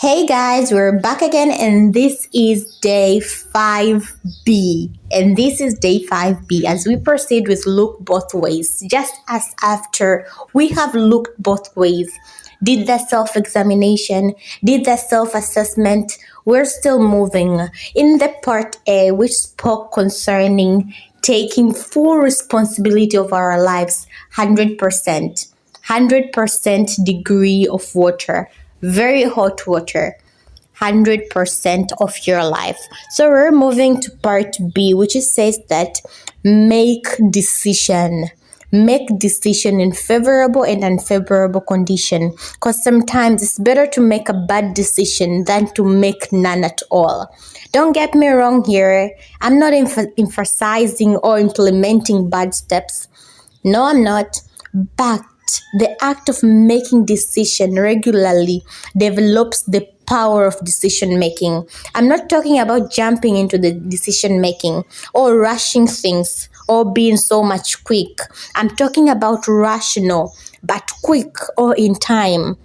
Hey guys, we're back again, and this is day 5B. And this is day 5B as we proceed with look both ways. Just as after we have looked both ways, did the self examination, did the self assessment, we're still moving. In the part A, which spoke concerning taking full responsibility of our lives, 100% degree of water, very hot water, 100% of your life. So we're moving to part B, which says that make decision. Make decision in favorable and unfavorable condition, because sometimes it's better to make a bad decision than to make none at all. Don't get me wrong here. I'm not emphasizing or implementing bad steps. No, I'm not. But the act of making decision regularly develops the power of decision making. I'm not talking about jumping into the decision making or rushing things or being so much quick. I'm talking about rational but quick or in time.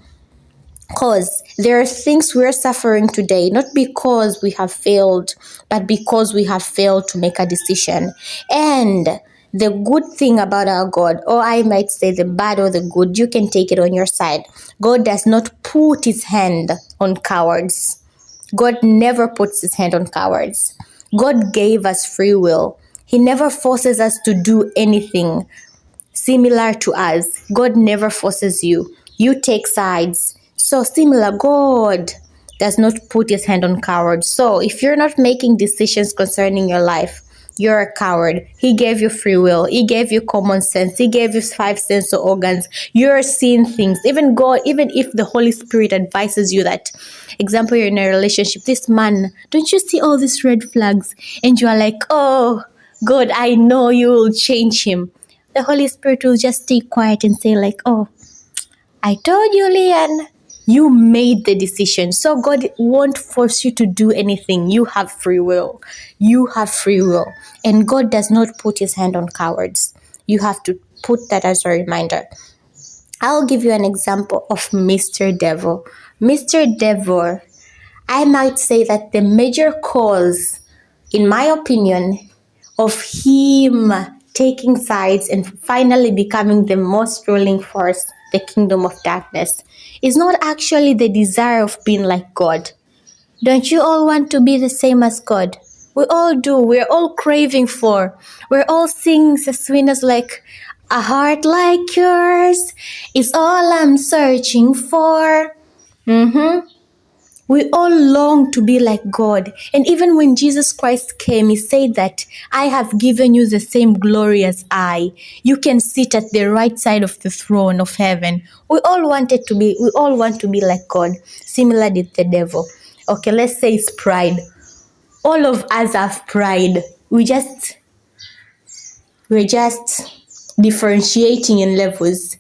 Because there are things we're suffering today, not because we have failed, but because we have failed to make a decision. And the good thing about our God, or I might say the bad or the good, you can take it on your side. God does not put his hand on cowards. God never puts his hand on cowards. God gave us free will. He never forces us to do anything similar to us. God never forces you. You take sides. So similar, God does not put his hand on cowards. So if you're not making decisions concerning your life, you're a coward. He gave you free will. He gave you common sense. He gave you 5 sense organs. You're seeing things. Even God, even if the Holy Spirit advises you that, example, you're in a relationship, this man, don't you see all these red flags? And you are like, oh, God, I know you will change him. The Holy Spirit will just stay quiet and say like, oh, I told you, Leanne. You made the decision. So God won't force you to do anything. You have free will. You have free will. And God does not put his hand on cowards. You have to put that as a reminder. I'll give you an example of Mr. Devil. Mr. Devil, I might say that the major cause, in my opinion, of him taking sides and finally becoming the most ruling force, the kingdom of darkness, is not actually the desire of being like God. Don't you all want to be the same as God? We all do. We're all craving for. We're all singing the sweetness like, a heart like yours is all I'm searching for. We all long to be like God. And even when Jesus Christ came, he said that I have given you the same glory as I. You can sit at the right side of the throne of heaven. We all want to be like God. Similar did the devil. Okay, let's say it's pride. All of us have pride. We're just differentiating in levels.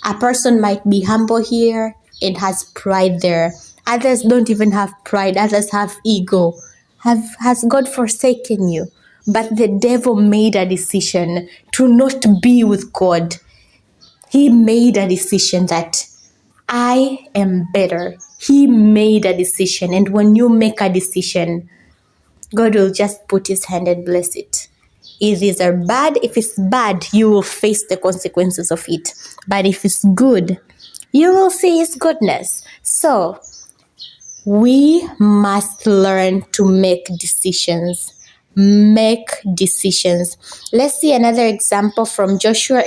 A person might be humble here and has pride there. Others don't even have pride. Others have ego. Has God forsaken you? But the devil made a decision to not be with God. He made a decision that I am better. He made a decision. And when you make a decision, God will just put his hand and bless it. If it's bad, you will face the consequences of it. But if it's good, you will see his goodness. So, we must learn to make decisions. Make decisions. Let's see another example from Joshua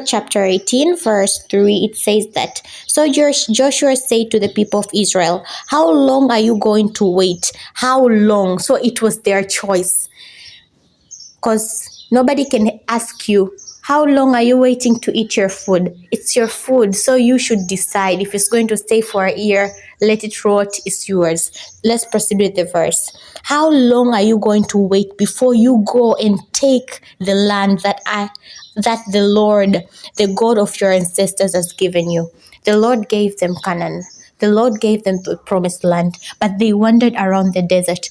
chapter 18 verse 3. It says that, so Joshua said to the people of Israel, how long are you going to wait? How long? So it was their choice, because nobody can ask you, how long are you waiting to eat your food? It's your food, so you should decide. If it's going to stay for a year, let it rot, it's yours. Let's proceed with the verse. How long are you going to wait before you go and take the land that the Lord, the God of your ancestors, has given you? The Lord gave them Canaan. The Lord gave them the promised land, but they wandered around the desert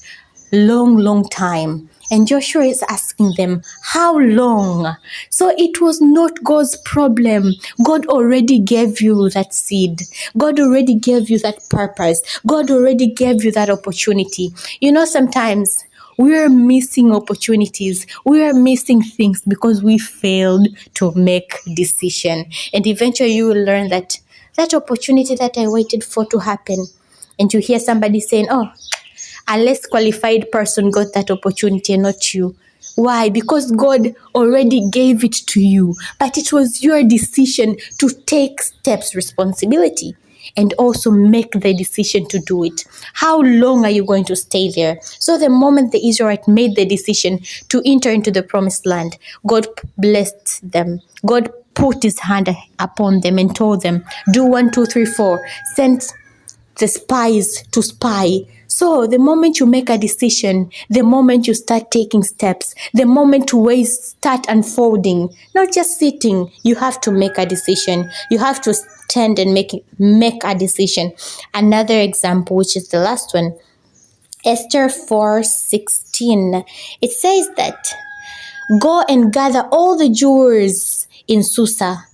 long time. And Joshua is asking them, how long? So it was not God's problem. God already gave you that seed. God already gave you that purpose. God already gave you that opportunity. You know, sometimes we're missing opportunities. We are missing things because we failed to make decision. And eventually you will learn that that opportunity that I waited for to happen. And you hear somebody saying, oh, a less qualified person got that opportunity and not you. Why? Because God already gave it to you, but it was your decision to take steps, responsibility, and also make the decision to do it. How long are you going to stay there? So the moment the Israelites made the decision to enter into the promised land, God blessed them. God put his hand upon them and told them, do 1, 2, 3, 4. Send the spies to spy. So the moment you make a decision, the moment you start taking steps, the moment ways start unfolding, not just sitting, you have to make a decision. You have to stand and make a decision. Another example, which is the last one, Esther 4:16. It says that, go and gather all the Jews in Susa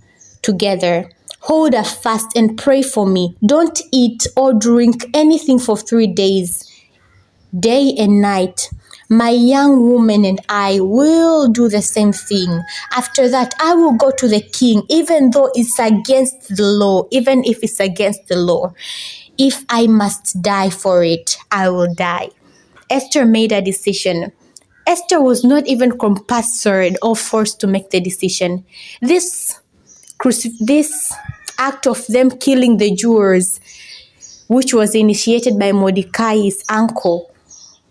together. Hold a fast and pray for me. Don't eat or drink anything for 3 days, day and night. My young woman and I will do the same thing. After that, I will go to the king, even though it's against the law, even if it's against the law. If I must die for it, I will die. Esther made a decision. Esther was not even compulsory or forced to make the decision. This act of them killing the Jews, which was initiated by Mordecai's uncle,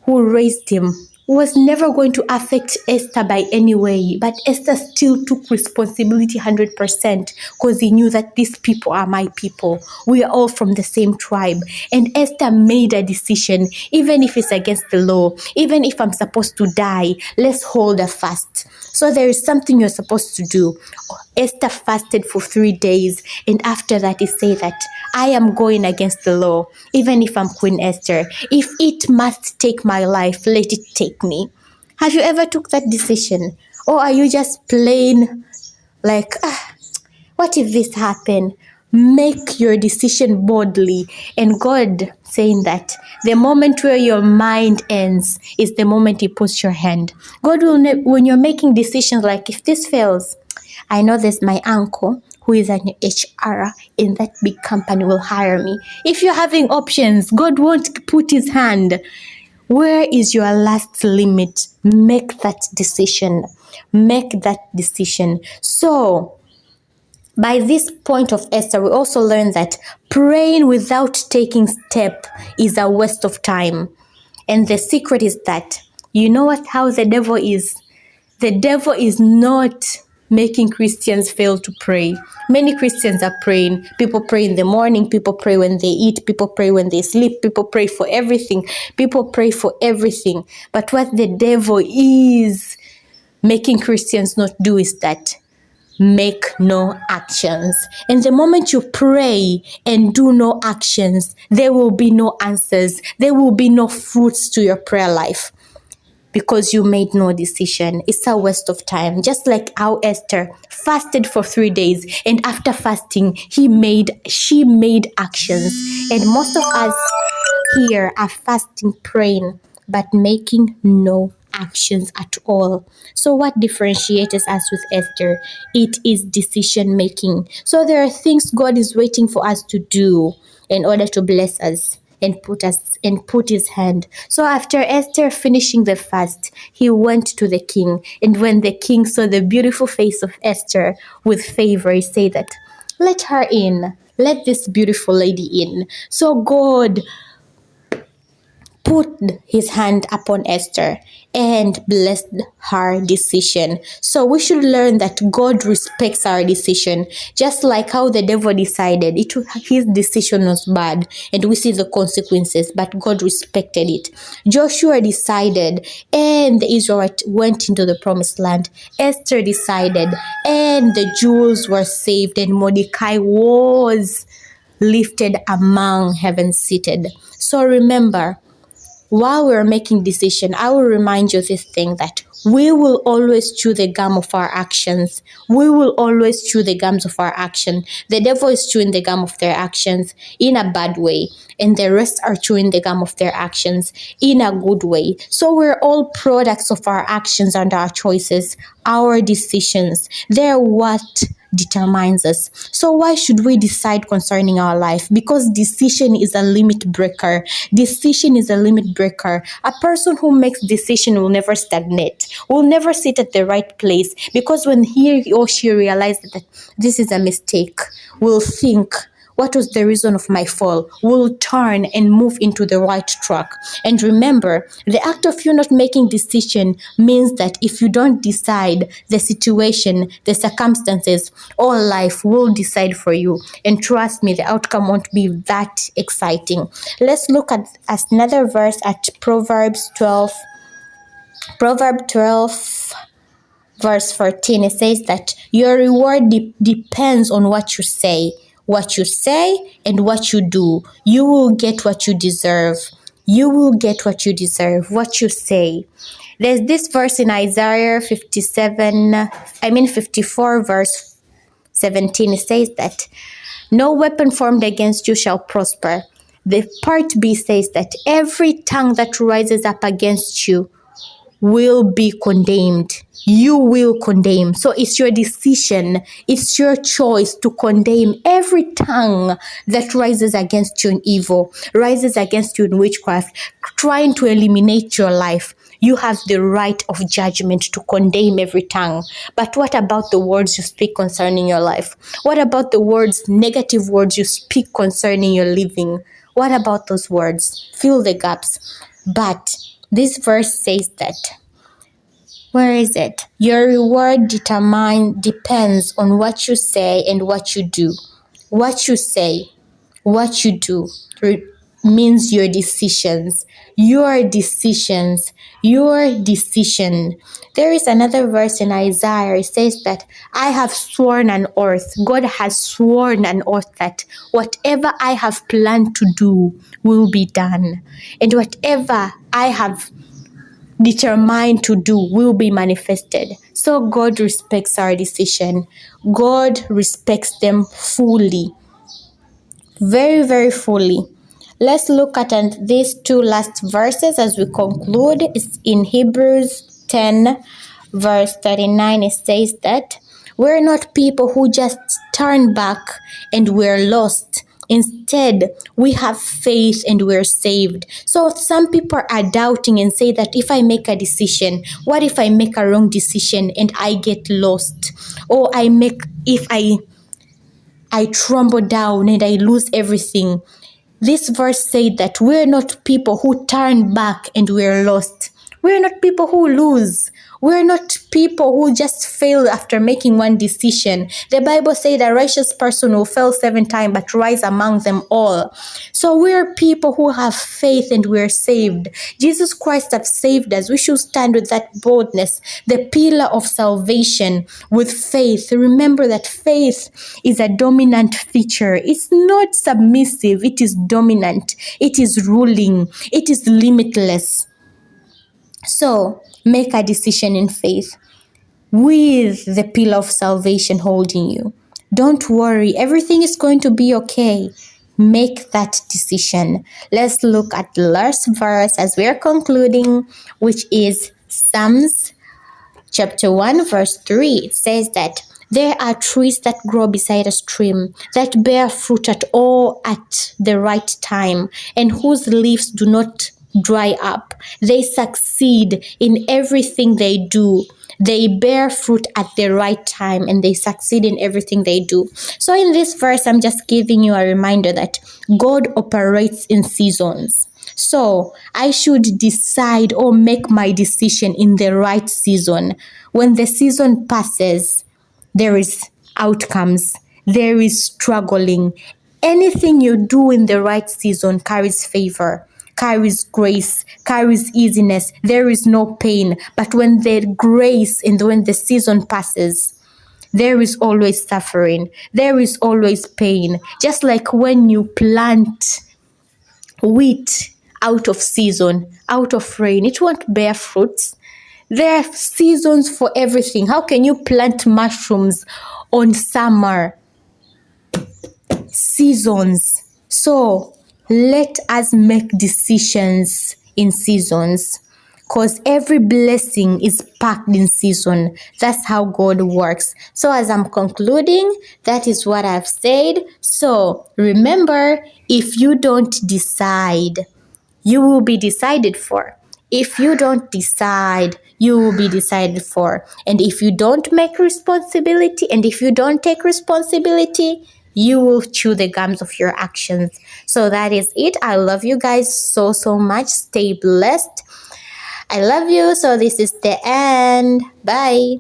who raised him, was never going to affect Esther by any way. But Esther still took responsibility 100% because he knew that these people are my people. We are all from the same tribe. And Esther made a decision, even if it's against the law, even if I'm supposed to die, let's hold a fast. So there is something you're supposed to do. Esther fasted for 3 days, and after that he said that I am going against the law, even if I'm Queen Esther. If it must take my life, let it take me. Have you ever took that decision? Or are you just plain like, what if this happened? Make your decision boldly. And God saying that the moment where your mind ends is the moment he puts your hand. God will, when you're making decisions like, if this fails, I know there's my uncle who is an HR in that big company will hire me. If you're having options, God won't put his hand. Where is your last limit? Make that decision. Make that decision. So, by this point of Esther, we also learn that praying without taking step is a waste of time. And the secret is that, you know what, how the devil is? The devil is not making Christians fail to pray. Many Christians are praying. People pray in the morning. People pray when they eat. People pray when they sleep. People pray for everything. People pray for everything. But what the devil is making Christians not do is that make no actions. And the moment you pray and do no actions, there will be no answers. There will be no fruits to your prayer life because you made no decision. It's a waste of time. Just like how Esther fasted for 3 days, and after fasting, she made actions. And most of us here are fasting, praying, but making no actions at all. So what differentiates us with Esther? It is decision making. So there are things God is waiting for us to do in order to bless us and put his hand. So after Esther finishing the fast, he went to the king. And when the king saw the beautiful face of Esther with favor, he said that, let her in. Let this beautiful lady in. So God put his hand upon Esther and blessed her decision. So we should learn that God respects our decision. Just like how the devil decided, his decision was bad and we see the consequences, but God respected it. Joshua decided and the Israelites went into the promised land. Esther decided and the Jews were saved and Mordecai was lifted among heaven seated. So remember, while we're making decision, I will remind you this thing, that we will always chew the gum of our actions. We will always chew the gums of our action. The devil is chewing the gum of their actions in a bad way, and the rest are chewing the gum of their actions in a good way. So we're all products of our actions and our choices, our decisions. They're what determines us. So why should we decide concerning our life? Because decision is a limit breaker. Decision is a limit breaker. A person who makes decision will never stagnate, will never sit at the right place, because when he or she realizes that this is a mistake, will think, what was the reason of my fall? Will turn and move into the right track. And remember, the act of you not making decision means that if you don't decide, the situation, the circumstances, all life will decide for you. And trust me, the outcome won't be that exciting. Let's look at another verse at Proverbs 12. Proverb 12 verse 14. It says that your reward depends on what you say. What you say and what you do. You will get what you deserve. You will get what you deserve, what you say. There's this verse in Isaiah 54 verse 17. It says that no weapon formed against you shall prosper. The part B says that every tongue that rises up against you will be condemned. You will condemn. So it's your decision, it's your choice to condemn every tongue that rises against you in evil, rises against you in witchcraft, trying to eliminate your life. You have the right of judgment to condemn every tongue. But what about the words you speak concerning your life? What about the words, negative words you speak concerning your living? What about those words? Fill the gaps. But this verse says that, where is it? Your reward depends on what you say and what you do. What you say, what you do means your decisions. Your decisions. Your decision. There is another verse in Isaiah. It says that I have sworn an oath. God has sworn an oath that whatever I have planned to do will be done. And whatever I have determined to do will be manifested. So God respects our decision. God respects them fully. Very, very fully. Let's look at these two last verses as we conclude. It's in Hebrews 10 verse 39. It says that we're not people who just turn back and we're lost. Instead, we have faith and we're saved. So some people are doubting and say that if I make a decision, what if I make a wrong decision and I get lost? Or if I tremble down and I lose everything. This verse said that we're not people who turn back and we're lost. We're not people who lose. We're not people who just fail after making one decision. The Bible says a righteous person will fail 7 times but rise among them all. So we're people who have faith and we're saved. Jesus Christ has saved us. We should stand with that boldness, the pillar of salvation, with faith. Remember that faith is a dominant feature. It's not submissive. It is dominant. It is ruling. It is limitless. So make a decision in faith with the pillar of salvation holding you. Don't worry, everything is going to be okay. Make that decision. Let's look at the last verse as we are concluding, which is Psalms chapter 1 verse 3. It says that there are trees that grow beside a stream, that bear fruit at the right time, and whose leaves do not dry up. They succeed in everything they do. They bear fruit at the right time and they succeed in everything they do. So in this verse, I'm just giving you a reminder that God operates in seasons. So I should decide or make my decision in the right season. When the season passes, there is outcomes. There is struggling. Anything you do in the right season carries favor, carries grace, carries easiness. There is no pain. But when the grace and when the season passes, there is always suffering. There is always pain. Just like when you plant wheat out of season, out of rain, it won't bear fruits. There are seasons for everything. How can you plant mushrooms on summer seasons? So let us make decisions in seasons, because every blessing is packed in season. That's how God works. So as I'm concluding, that is what I've said. So remember, if you don't decide, you will be decided for. If you don't decide, you will be decided for. And if you don't make responsibility, and if you don't take responsibility, you will chew the gums of your actions. So that is it. I love you guys so, so much. Stay blessed. I love you. So this is the end. Bye.